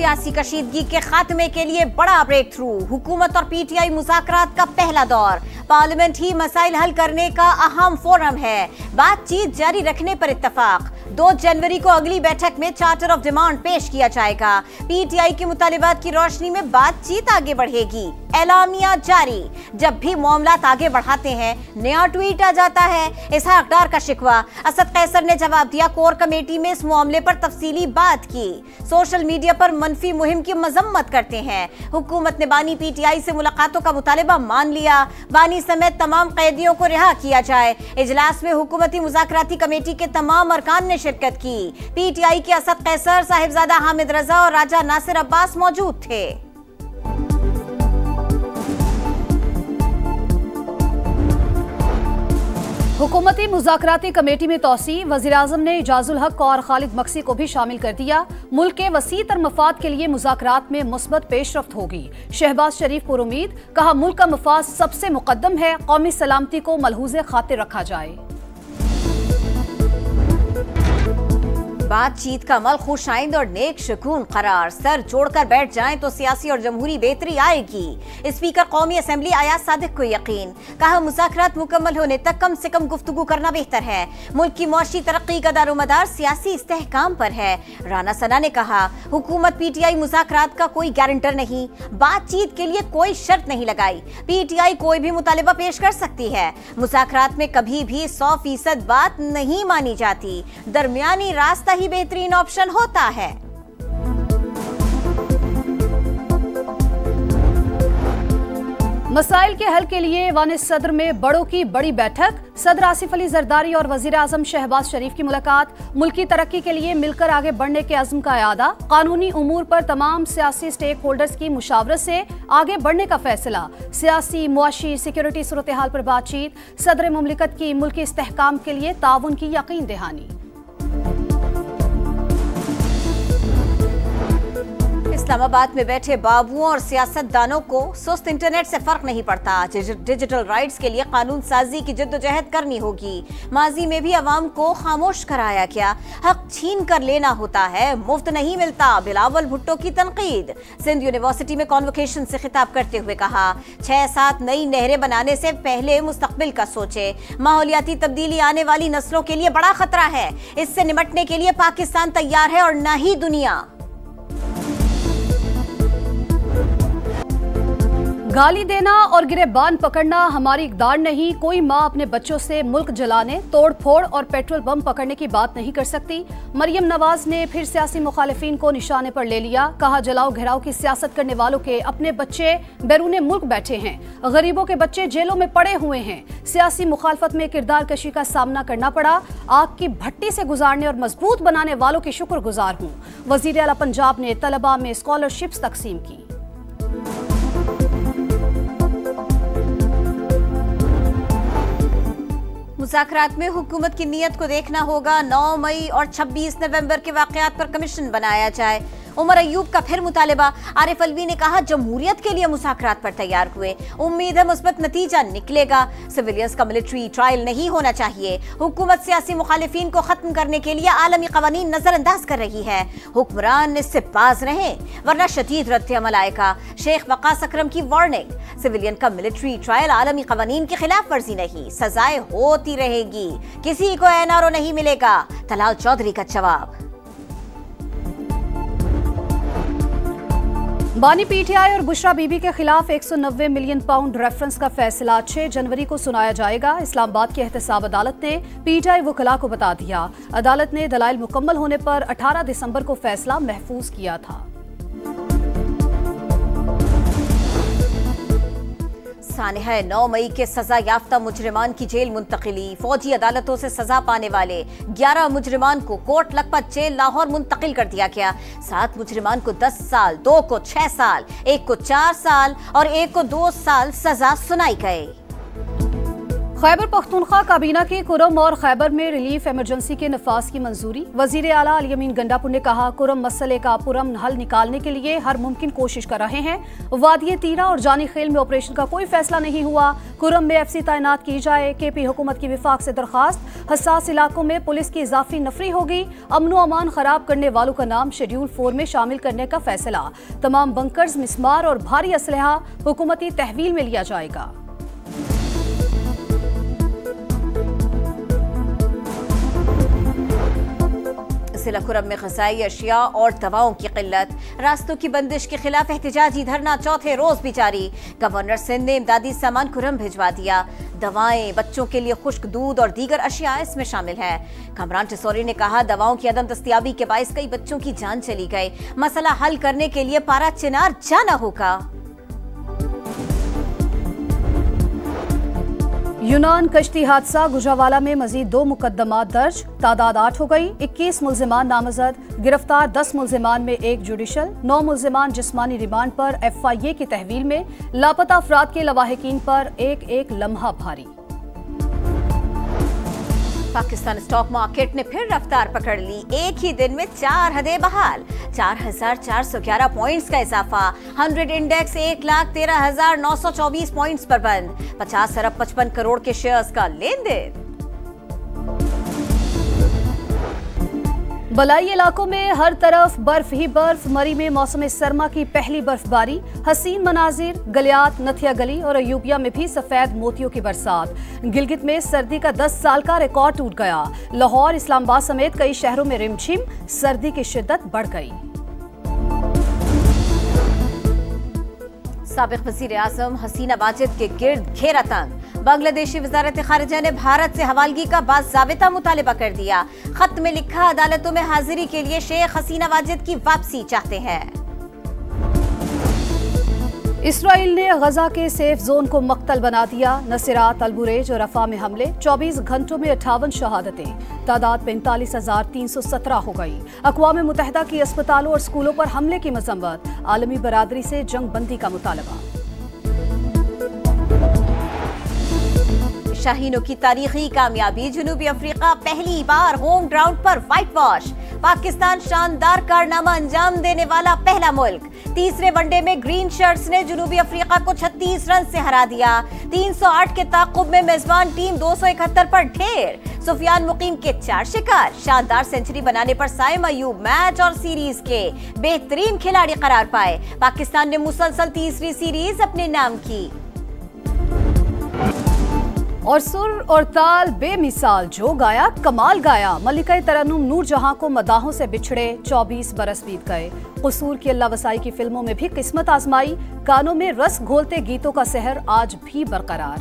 सियासी कशीदगी के खात्मे के लिए बड़ा ब्रेक थ्रू। हुकूमत और पीटीआई मुज़ाकरात का पहला दौर। पार्लियामेंट ही मसाइल हल करने का अहम फोरम है। बातचीत जारी रखने पर इत्तफाक। 2 जनवरी को अगली बैठक में चार्टर ऑफ डिमांड पेश किया जाएगा। पीटीआई के मुतालिबात की रोशनी में बातचीत आगे बढ़ेगी। एलामिया जारी। जब भी मामलात आगे बढ़ाते हैं नया ट्वीट आ जाता है। इसहाक डार का शिकवा। असद कैसर ने जवाब दिया। कोर कमेटी में इस मामले पर तफसीली बात की। सोशल मीडिया पर मनफी मुहिम की मजम्मत करते हैं। हुकूमत ने बानी पीटीआई से मुलाकातों का मुतालिबा मान लिया। बानी समेत तमाम कैदियों को रिहा किया जाए। इजलास में हुकूमती मुज़ाकराती कमेटी के तमाम अरकान ने शिरकत की। पीटीआई के असद कैसर, साहिबजादा हामिद रजा और राजा नासिर अब्बास मौजूद थे। हुकूमती मुज़ाकराती कमेटी में तौसी। वज़ीर-ए-आज़म ने इजाजुल हक और खालिद मक्सी को भी शामिल कर दिया। मुल्क के वसीतर मफाद के लिए मुज़ाकरात में मुस्बत पेशरफ्त होगी। शहबाज शरीफ पुरुमीद। कहा, मुल्क का मफाद सबसे मुकद्दम है। कौमी सलामती को मलहूज़े खातिर रखा जाए। बातचीत का अमल खुशाइंद और नेक शकून करार। सर जोड़कर बैठ जाएं तो सियासी और जमहूरी बेहतरी आएगी। स्पीकर कौमी असम्बली अयाज सादिक को यकीन। कहा, मुज़ाकरात मुकम्मल होने तक कम से कम गुफ्तगू करना बेहतर है। मुल्क की मुआशी तरक्की का दारोमदार सियासी इस्तेहकाम पर है। राना सना ने कहा, हुकूमत पीटीआई मुज़ाकरात का कोई गारंटर नहीं। बातचीत के लिए कोई शर्त नहीं लगाई। पीटीआई कोई भी मुतालिबा पेश कर सकती है। मुज़ाकरात में कभी भी 100% बात नहीं मानी जाती। दरमियानी रास्ता ही बेहतरीन ऑप्शन होता है। मसाइल के हल के लिए ऐवान सदर में बड़ों की बड़ी बैठक। सदर आसिफ अली जरदारी और वज़ीर-ए-आज़म शहबाज शरीफ की मुलाकात। मुल्की तरक्की के लिए मिलकर आगे बढ़ने के अज़्म का इआदा। कानूनी उमूर पर तमाम सियासी स्टेक होल्डर्स की मुशावरत से आगे बढ़ने का फैसला। सियासी, मुआशी, सिक्योरिटी सूरत हाल पर बातचीत। सदर मुमलिकत की मुल्की इस्तेहकाम के लिए ताउन की यकीन दहानी। इस्लामाबाद में बैठे बाबुओं और सियासतदानों को सुस्त इंटरनेट से फर्क नहीं पड़ता। डिजिटल राइट्स के लिए कानून साजी की जद्दोजहद करनी होगी। माजी में भी अवाम को खामोश कराया गया। हक छीन कर लेना होता है, मुफ्त नहीं मिलता। बिलावल भुट्टो की तनकीद। सिंध यूनिवर्सिटी में कॉन्वोकेशन से खिताब करते हुए कहा, 6-7 नई नहरें बनाने से पहले मुस्तकबिल का सोचे। माहौलियाती तब्दीली आने वाली नस्लों के लिए बड़ा खतरा है। इससे निपटने के लिए पाकिस्तान तैयार है और न ही दुनिया। गाली देना और गिरेबान पकड़ना हमारी इक़दार नहीं। कोई माँ अपने बच्चों से मुल्क जलाने, तोड़ फोड़ और पेट्रोल बम पकड़ने की बात नहीं कर सकती। मरियम नवाज ने फिर सियासी मुखालिफिन को निशाने पर ले लिया। कहा, जलाओ घिराव की सियासत करने वालों के अपने बच्चे बैरूने मुल्क बैठे हैं। गरीबों के बच्चे जेलों में पड़े हुए हैं। सियासी मुखालफत में किरदार कशी का सामना करना पड़ा। आग की भट्टी से गुजारने और मजबूत बनाने वालों की शुक्रगुजार हूँ। वज़ीर आला पंजाब ने तलबा में स्कॉलरशिप्स तकसीम की। मुज़ाकरात में हुकूमत की नीयत को देखना होगा। 9 मई और 26 नवंबर के वाक़यात पर कमीशन बनाया जाए। उमर अयूब का फिर मुतालिबा। आरिफ अलवी ने कहा, जमहूरियत के लिए मुज़ाकरात पर तैयार हुए। उम्मीद है मुस्बत नतीजा निकलेगा। सिविलियंस का मिलिट्री ट्रायल नहीं होना चाहिए। हुकूमत सियासी मुखालिफिन को खत्म करने के लिए आलमी कवानीन नजरअंदाज कर रही है। हुक्मरान इससे बाज रहें वरना शदीद रद्द अमल आएगा। शेख वकास अकरम की वार्निंग। सिविलियन का मिलिट्री ट्रायल आलमी कवानीन की खिलाफ वर्जी नहीं, सजाएं होती रहेगी। किसी को एनआरओ नहीं मिलेगा। तलाल चौधरी का जवाब। बानी पीटीआई और बुशरा बीबी के खिलाफ 190 मिलियन पाउंड रेफरेंस का फैसला 6 जनवरी को सुनाया जाएगा। इस्लामाबाद की एहतसाब अदालत ने पीटीआई वकला को बता दिया। अदालत ने दलाइल मुकम्मल होने पर 18 दिसंबर को फैसला महफूज किया था। सानहा 9 मई के सजा याफ्ता मुजरिमान की जेल मुंतकिली। फौजी अदालतों से सजा पाने वाले 11 मुजरिमान को कोट लखपत जेल लाहौर मुंतकिल कर दिया गया। 7 मुजरिमान को 10 साल, 2 को 6 साल, 1 को 4 साल और 1 को 2 साल सजा सुनाई गई। खैबर पख्तूनख्वा काबीना की कुरम और खैबर में रिलीफ इमरजेंसी के नफाज की मंजूरी। वजीर आला अली अमीन गंडापुर ने कहा, कुरम मसले का पुरअमन हल निकालने के लिए हर मुमकिन कोशिश कर रहे हैं। वादिये तीरा और जानी खेल में ऑपरेशन का कोई फैसला नहीं हुआ। कुरम में FC तैनात की जाए। KP हुकूमत की विफाक से दरखास्त। हसास इलाकों में पुलिस की इजाफी नफरी होगी। अमन व अमान खराब करने वालों का नाम शेड्यूल 4 में शामिल करने का फैसला। तमाम बंकर्स, मिसमार और भारी असलहा हुकूमती तहवील में लिया जाएगा। जिला कुरम में ग़िज़ाई अशिया और दवाओं की किल्लत। रास्तों की बंदिश के खिलाफ एहतजाजी धरना चौथे रोज भी जारी। गवर्नर सिंध ने इमदादी सामान कुरम भिजवा दिया। दवाएं, बच्चों के लिए खुश्क दूध और दीगर अशिया इसमें शामिल है। कमरान टिसोरी ने कहा, दवाओं की अदम दस्तियाबी के बाइस कई बच्चों की जान चली गई। मसला हल करने के लिए पारा चिनार जाना होगा। यूनान कश्ती हादसा। गुजरावाला में मजीद 2 मुकदमात दर्ज। तादाद 8 हो गई। 21 मुल्जिमान नामजद। गिरफ्तार 10 मुल्जिमान में 1 जुडिशल। 9 मुल्जिमान जिस्मानी रिमांड पर FIA की तहवील में। लापता अफराद के लवाहिकीन पर एक लम्हा भारी। पाकिस्तान स्टॉक मार्केट ने फिर रफ्तार पकड़ ली। एक ही दिन में 4 हदें बहाल। 4,411 पॉइंट्स का इजाफा। 100 इंडेक्स 1,13,924 पॉइंट्स पर बंद। 50 अरब 55 करोड़ के शेयर्स का लेन देन। बलाई इलाकों में हर तरफ बर्फ ही बर्फ। मरी में मौसम सरमा की पहली बर्फबारी। हसीन मनाजिर। गलियात, नथिया गली और अयूबिया में भी सफेद मोतियों की बरसात। गिलगित में सर्दी का 10 साल का रिकॉर्ड टूट गया। लाहौर, इस्लामाबाद समेत कई शहरों में रिमझिम। सर्दी की शिद्दत बढ़ गई। साबिक वज़ीर आज़म हसीना वाजिद के गिर्द घेरा तंग। बांग्लादेशी वज़ारत ख़ारिजा ने भारत से हवालगी का बाज़ाबिता मुतालिबा कर दिया। खत में लिखा, अदालतों में हाजिरी के लिए शेख हसीना वाजिद की वापसी चाहते हैं। इसराइल ने गजा के सेफ जोन को मक्तल बना दिया। नसीरात, अल-बुरेज और रफा में हमले। 24 घंटों में 58 शहादतें। तादाद 45,317 हो गई। अक़वाम मुत्तहिदा की अस्पतालों और स्कूलों पर हमले की मज़म्मत। आलमी बरादरी से जंग बंदी का मुतालबा। शाहीनों की तारीखी कामयाबी। जनूबी अफ्रीका पहली बार होम ग्राउंड पर व्हाइट वॉश। पाकिस्तान शानदार कारनामा अंजाम देने वाला पहला मुल्क। तीसरे वनडे में ग्रीन शर्ट्स ने जनूबी अफ्रीका को 36 रन से हरा दिया। 308 के ताक़ुब में मेजबान टीम 271 पर ढेर। सुफियान मुकीम के 4 शिकार। शानदार सेंचुरी बनाने पर साइम अयूब मैच और सीरीज के बेहतरीन खिलाड़ी करार पाए। पाकिस्तान ने मुसलसल तीसरी सीरीज अपने नाम की। और सुर और ताल बेमिसाल। जो गाया कमाल गाया। मलिका तरन्नुम नूरजहां को मदाहों से बिछड़े 24 बरस बीत गए। कसूर की अल्लाह वसाई की फिल्मों में भी किस्मत आजमाई। कानों में रस घोलते गीतों का सहर आज भी बरकरार।